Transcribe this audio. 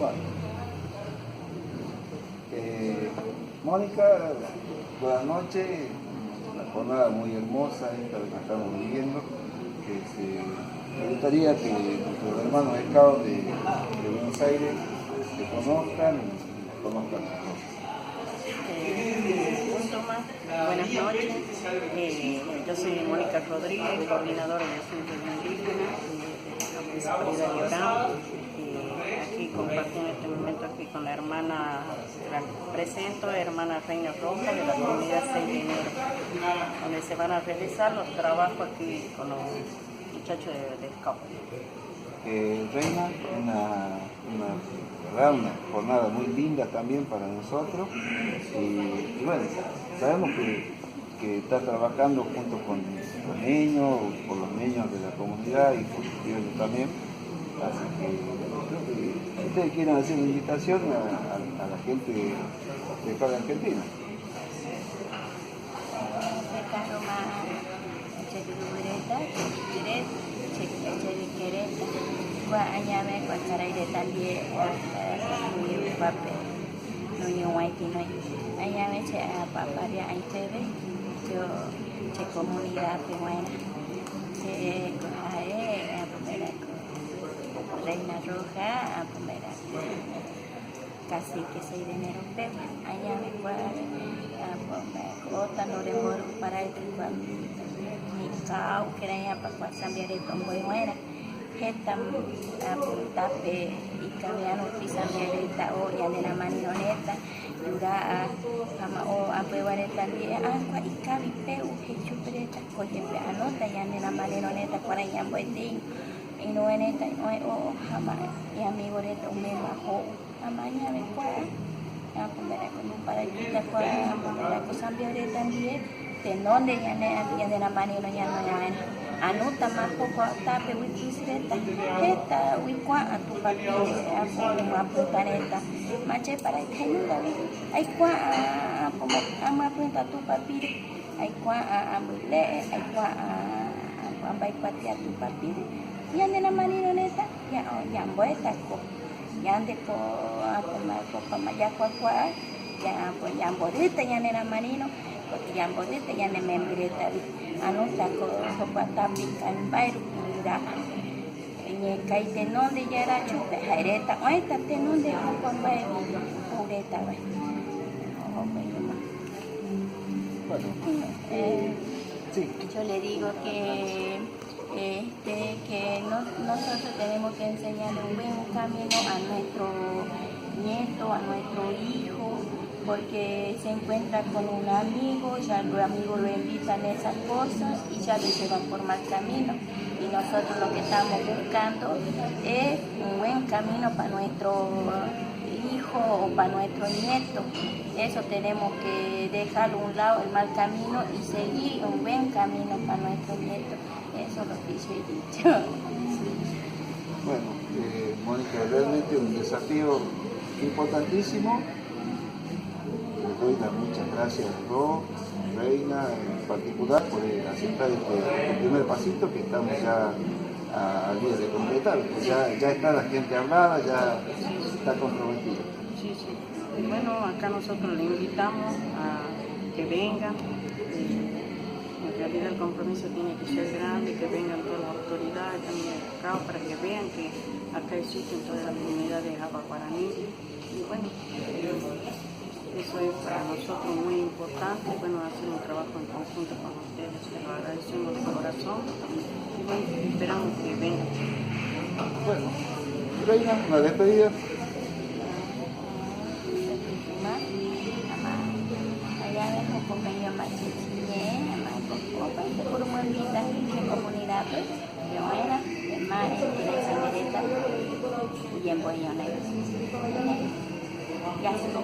Bueno, Mónica, buenas noches. Una jornada muy hermosa esta que estamos viviendo. Me gustaría que nuestros hermanos scouts de Buenos Aires se conozcan y nos conozcan mejor. Buenas noches, yo soy Mónica Rodríguez, coordinadora del Centro Indígena de la Municipalidad de Orán. Aquí comparto en este momento aquí con la hermana, la presento, hermana Reina Roja de la comunidad 6 de enero, donde se van a realizar los trabajos aquí con los muchachos de Scout. Reina, una jornada muy linda también para nosotros y bueno, sabemos que está trabajando junto con los niños, con los niños de la comunidad y con ellos también, así que creo que ustedes quieren hacer una invitación a la gente de acá de Argentina. Anyame kwa karai de tandie nuyu pape nuyu waiti noi anyame che papa dia aitebe yo che comunidad peruana che ae apomera Reina Roja apomera casi que 6 de enero pero anyame kwa apomera ota no de moro para el ni kau kiranya pa sambiare tomboy muera Hetam tape ikamiano pisambiareta o yanena maninoneta yura kama o apewareta dia kwa ikabi peu hechupereta koyepe anota yanena maninoneta kwa nyambo eting inoeneta o hama yamigoreta umema ho amanya me kwa akomera como para kita kwa amera ko sambiareta dia tenonde yanena manino yanena anuta mako ko tape wipisreta heta wikwa atupapire apo planeta mache para tenunda ai kwa ama punta tupapire ai kwa amule ai kwa ambai patia tupapire yande na manino neta ya yamboeta ko yande ko apo pamaya kwa ya po yamborita yande na manino porque yamborita yande membreta anota ko tapi kan baru kira ini kait non de yara chupe hareta ay tate non de ko mai pureta ba Sí. Yo le digo que nosotros tenemos que enseñar un buen camino a nuestro nieto, a nuestro hijo, porque se encuentra con un amigo, ya los amigos lo invitan a esas cosas y ya lo llevan por mal camino. Y nosotros lo que estamos buscando es un buen camino para nuestro hijo o para nuestro nieto. Eso tenemos que dejar a un lado el mal camino y seguir un buen camino para nuestro nieto. Eso es lo que yo he dicho. Bueno, Mónica, realmente un desafío importantísimo. Les doy las muchas gracias a Ro, Reina en particular por aceptar este primer pasito que estamos ya al día de completar. Pues ya está la gente hablada, ya está comprometida. Sí. Y bueno, acá nosotros le invitamos a que vengan. En realidad el compromiso tiene que ser grande, que vengan todas las autoridades también acá para que vean que acá existen todas las comunidades abaguaraní. Y bueno, eso es para nosotros muy importante, bueno, hacer un trabajo en conjunto con ustedes, les lo agradecemos de corazón y bueno, esperamos que vengan. Bueno, Reina, una despedida. Comunidad y en Boyona. Ya se lo